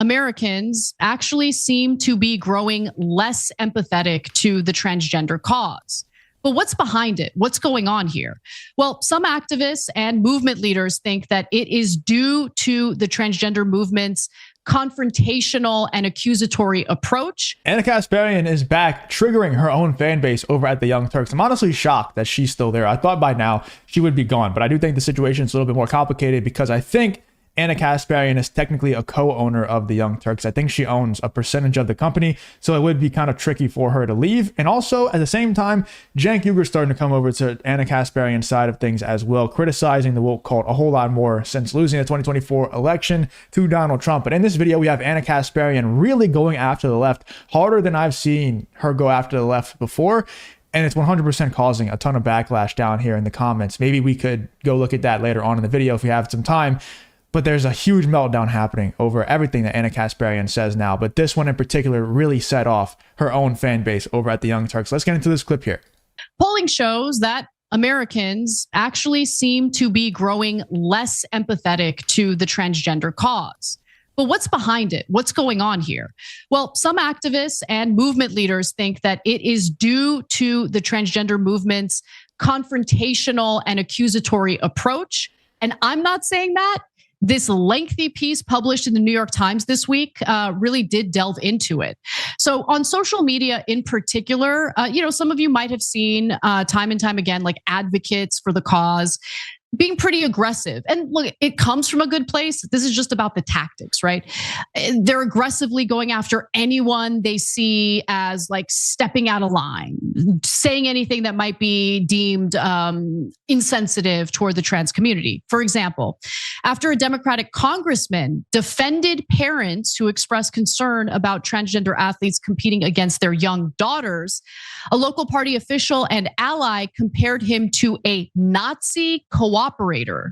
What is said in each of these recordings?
Americans actually seem to be growing less empathetic to the transgender cause. But what's behind it? What's going on here? Well, some activists and movement leaders think that it is due to the transgender movement's confrontational and accusatory approach. Ana Kasparian is back, triggering her own fan base over at the Young Turks. I'm honestly shocked that she's still there. I thought by now she would be gone, but I do think the situation is a little bit more complicated because I think Ana Kasparian is technically a co-owner of the Young Turks. I think she owns a percentage of the company, so it would be kind of tricky for her to leave. And also, at the same time, Cenk Uyghur's starting to come over to Ana Kasparian's side of things as well, criticizing the woke cult a whole lot more since losing the 2024 election to Donald Trump. But in this video, we have Ana Kasparian really going after the left harder than I've seen her go after the left before. And it's 100% causing a ton of backlash down here in the comments. Maybe we could go look at that later on in the video if we have some time. But there's a huge meltdown happening over everything that Ana Kasparian says now. But this one in particular really set off her own fan base over at the Young Turks. Let's get into this clip here. Polling shows that Americans actually seem to be growing less empathetic to the transgender cause. But what's behind it? What's going on here? Well, some activists and movement leaders think that it is due to the transgender movement's confrontational and accusatory approach. And I'm not saying that. This lengthy piece published in the New York Times this week really did delve into it. So on social media in particular, some of you might have seen time and time again, like advocates for the cause being pretty aggressive. And look, it comes from a good place. This is just about the tactics, right? They're aggressively going after anyone they see as like stepping out of line, saying anything that might be deemed insensitive toward the trans community. For example, after a Democratic congressman defended parents who expressed concern about transgender athletes competing against their young daughters, a local party official and ally compared him to a Nazi cooperator.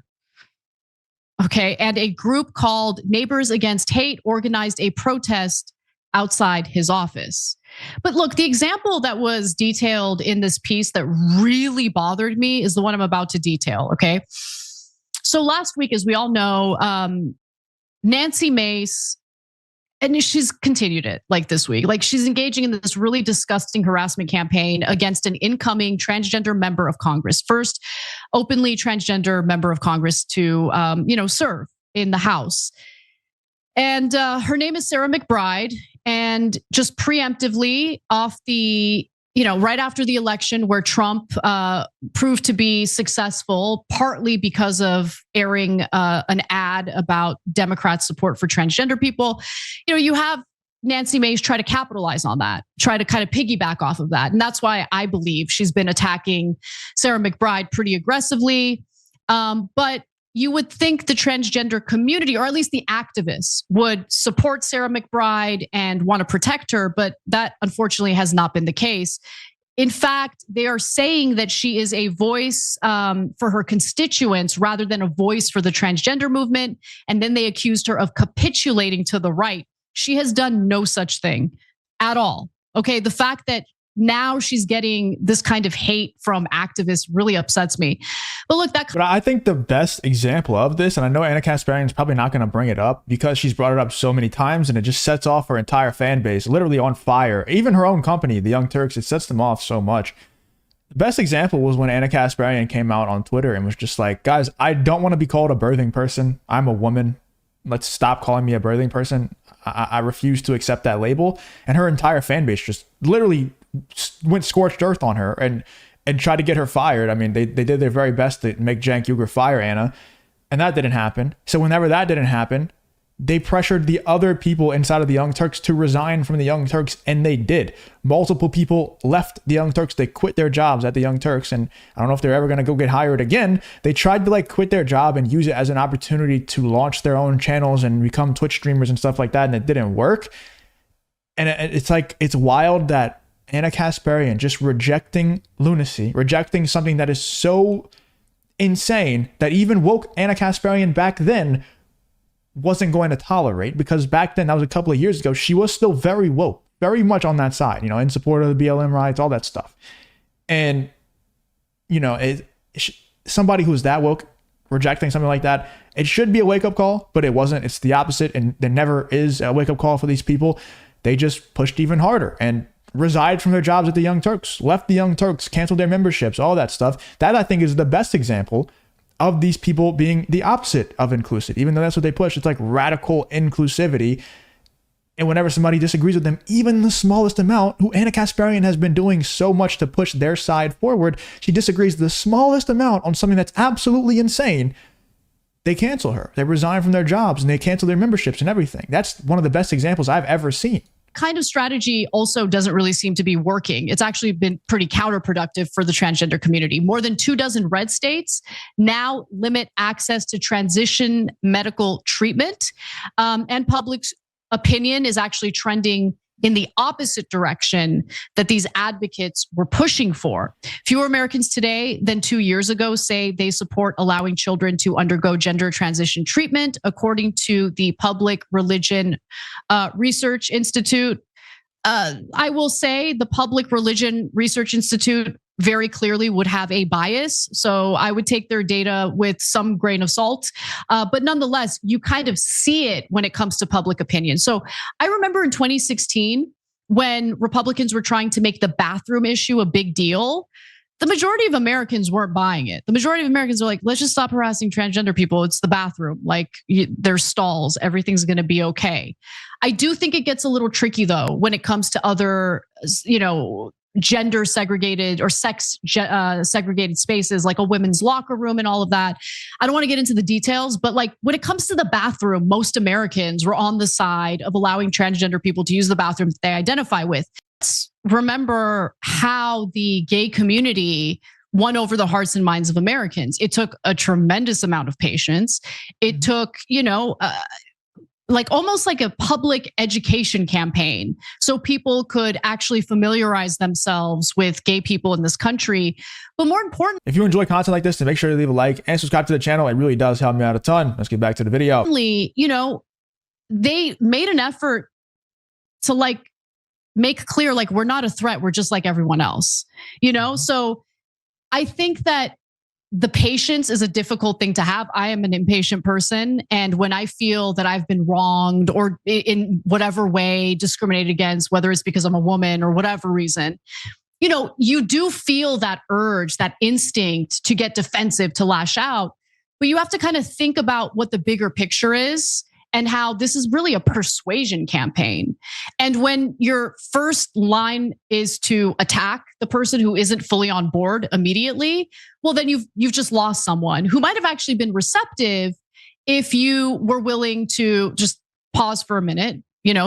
Okay, and a group called Neighbors Against Hate organized a protest outside his office. But look, the example that was detailed in this piece that really bothered me is the one I'm about to detail, okay? So last week, as we all know, Nancy Mace, and she's continued it like this week, like she's engaging in this really disgusting harassment campaign against an incoming transgender member of Congress, first openly transgender member of Congress to, serve in the House. And her name is Sarah McBride. And just preemptively off the, right after the election where Trump proved to be successful, partly because of airing an ad about Democrats' support for transgender people, you have Nancy Mace try to capitalize on that, try to kind of piggyback off of that. And that's why I believe she's been attacking Sarah McBride pretty aggressively. But you would think the transgender community, or at least the activists, would support Sarah McBride and want to protect her, but that unfortunately has not been the case. In fact, they are saying that she is a voice for her constituents rather than a voice for the transgender movement. And then they accused her of capitulating to the right. She has done no such thing at all. Okay, the fact that now she's getting this kind of hate from activists really upsets me. But look, but I think the best example of this, and I know Ana Kasparian is probably not going to bring it up because she's brought it up so many times and it just sets off her entire fan base literally on fire. Even her own company, the Young Turks, it sets them off so much. The best example was when Ana Kasparian came out on Twitter and was just like, guys, I don't want to be called a birthing person. I'm a woman. Let's stop calling me a birthing person. I refuse to accept that label. And her entire fan base just literally went scorched earth on her and tried to get her fired. I mean, they did their very best to make Cenk Uyghur fire Ana, and that didn't happen. So whenever that didn't happen, they pressured the other people inside of the Young Turks to resign from the Young Turks, and they did. Multiple people left the Young Turks. They quit their jobs at the Young Turks, and I don't know if they're ever going to go get hired again. They tried to quit their job and use it as an opportunity to launch their own channels and become Twitch streamers and stuff like that, and it didn't work. And it's wild that Ana Kasparian just rejecting lunacy, rejecting something that is so insane that even woke Ana Kasparian back then wasn't going to tolerate, because back then, that was a couple of years ago, she was still very woke, very much on that side, in support of the BLM riots, all that stuff. And, somebody who's that woke, rejecting something like that, It should be a wake-up call, but it wasn't. It's the opposite, and there never is a wake-up call for these people. They just pushed even harder and resigned from their jobs at the Young Turks, left the Young Turks, canceled their memberships, all that stuff. That, I think, is the best example of these people being the opposite of inclusive, even though that's what they push. It's like radical inclusivity. And whenever somebody disagrees with them, even the smallest amount, who Ana Kasparian has been doing so much to push their side forward, she disagrees the smallest amount on something that's absolutely insane, they cancel her. They resign from their jobs and they cancel their memberships and everything. That's one of the best examples I've ever seen. Kind of strategy also doesn't really seem to be working. It's actually been pretty counterproductive for the transgender community. More than 24 red states now limit access to transition medical treatment, and public opinion is actually trending in the opposite direction that these advocates were pushing for. Fewer Americans today than 2 years ago say they support allowing children to undergo gender transition treatment, according to the Public Religion Research Institute. I will say the Public Religion Research Institute very clearly would have a bias. So I would take their data with some grain of salt. But nonetheless, you kind of see it when it comes to public opinion. So I remember in 2016, when Republicans were trying to make the bathroom issue a big deal, the majority of Americans weren't buying it. The majority of Americans are like, let's just stop harassing transgender people. It's the bathroom. Like, there's stalls. Everything's going to be okay. I do think it gets a little tricky, though, when it comes to other, gender segregated or sex segregated spaces like a women's locker room and all of that. I don't want to get into the details, but like when it comes to the bathroom, most Americans were on the side of allowing transgender people to use the bathroom that they identify with. Let's remember how the gay community won over the hearts and minds of Americans. It took a tremendous amount of patience. It took, like almost like a public education campaign so people could actually familiarize themselves with gay people in this country. But more important, if you enjoy content like this, then make sure to leave a like and subscribe to the channel. It really does help me out a ton. Let's get back to the video. They made an effort to like make clear, like, we're not a threat. We're just like everyone else, So I think that the patience is a difficult thing to have. I am an impatient person. And when I feel that I've been wronged or in whatever way discriminated against, whether it's because I'm a woman or whatever reason, you do feel that urge, that instinct to get defensive, to lash out. But you have to kind of think about what the bigger picture is and how this is really a persuasion campaign. And when your first line is to attack the person who isn't fully on board immediately, well, then you've just lost someone who might have actually been receptive if you were willing to just pause for a minute,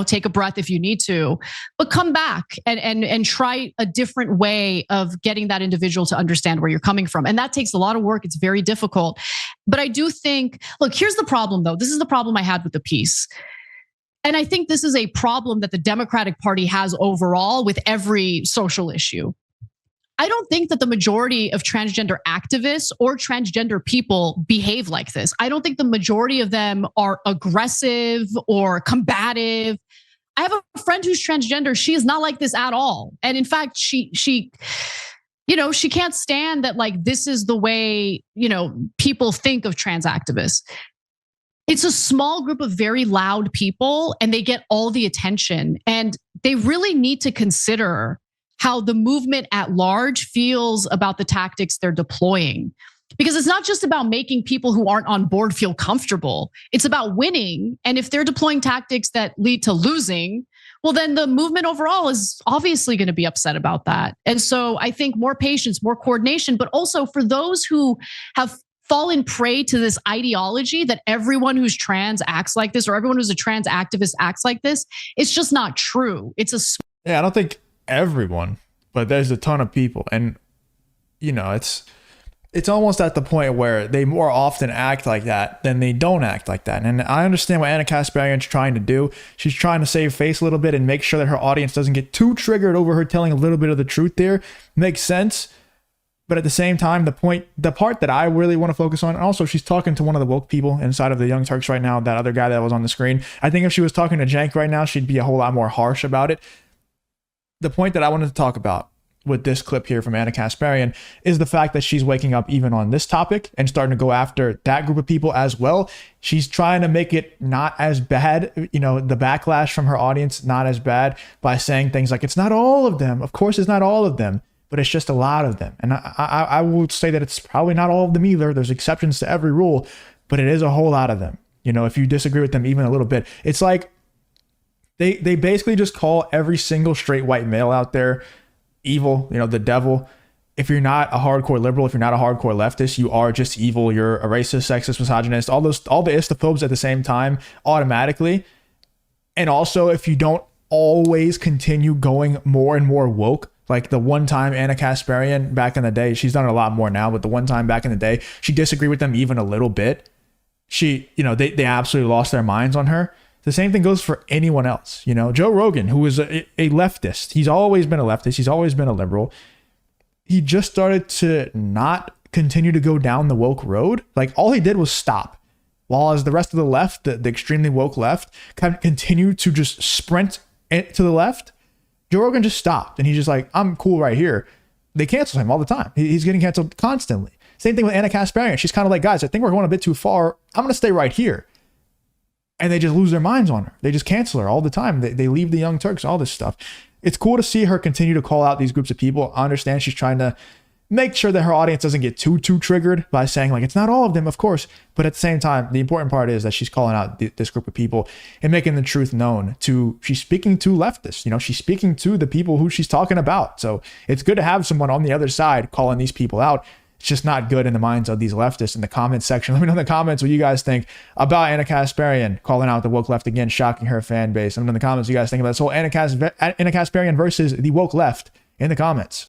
take a breath if you need to, but come back and try a different way of getting that individual to understand where you're coming from. And that takes a lot of work. It's very difficult. But I do think, look, here's the problem though. This is the problem I had with the piece. And I think this is a problem that the Democratic Party has overall with every social issue. I don't think that the majority of transgender activists or transgender people behave like this. I don't think the majority of them are aggressive or combative. I have a friend who's transgender. She is not like this at all. And in fact, she can't stand that, like, this is the way, people think of trans activists. It's a small group of very loud people and they get all the attention, and they really need to consider how the movement at large feels about the tactics they're deploying. Because it's not just about making people who aren't on board feel comfortable. It's about winning. And if they're deploying tactics that lead to losing, well, then the movement overall is obviously going to be upset about that. And so I think more patience, more coordination, but also for those who have fallen prey to this ideology that everyone who's trans acts like this, or everyone who's a trans activist acts like this, it's just not true. I don't think everyone, but there's a ton of people, and it's almost at the point where they more often act like that than they don't act like that. And I understand what Ana Kasparian's trying to do. She's trying to save face a little bit and make sure that her audience doesn't get too triggered over her telling a little bit of the truth there. Makes sense. But at the same time, the part that I really want to focus on, and also she's talking to one of the woke people inside of the Young Turks right now, that other guy that was on the screen. I think if she was talking to Jank right now, she'd be a whole lot more harsh about it. The point that I wanted to talk about with this clip here from Ana Kasparian is the fact that she's waking up even on this topic and starting to go after that group of people as well. She's trying to make it not as bad, the backlash from her audience not as bad by saying things like, it's not all of them. Of course, it's not all of them, but it's just a lot of them. And I would say that it's probably not all of them either. There's exceptions to every rule, but it is a whole lot of them. If you disagree with them even a little bit, it's like they basically just call every single straight white male out there evil, the devil. If you're not a hardcore liberal, if you're not a hardcore leftist, you are just evil. You're a racist, sexist, misogynist, all the istophobes at the same time automatically. And also, if you don't always continue going more and more woke, like the one time Ana Kasparian back in the day, she's done it a lot more now, but the one time back in the day, she disagreed with them even a little bit. They absolutely lost their minds on her. The same thing goes for anyone else. Joe Rogan, who is a leftist. He's always been a leftist. He's always been a liberal. He just started to not continue to go down the woke road. Like all he did was stop. While as the rest of the left, the extremely woke left, kind of continued to just sprint to the left, Joe Rogan just stopped. And he's just like, I'm cool right here. They cancel him all the time. He's getting canceled constantly. Same thing with Ana Kasparian. She's kind of like, guys, I think we're going a bit too far. I'm going to stay right here. And they just lose their minds on her. They just cancel her all the time. They leave the Young Turks, all this stuff. It's cool to see her continue to call out these groups of people. I understand she's trying to make sure that her audience doesn't get too triggered by saying like, it's not all of them, of course. But at the same time, the important part is that she's calling out this group of people and making the truth known she's speaking to leftists. She's speaking to the people who she's talking about. So it's good to have someone on the other side calling these people out. It's just not good in the minds of these leftists in the comments section. Let me know in the comments what you guys think about Ana Kasparian calling out the woke left again, shocking her fan base. Let me know in the comments what you guys think about this whole Ana Kasparian versus the woke left in the comments.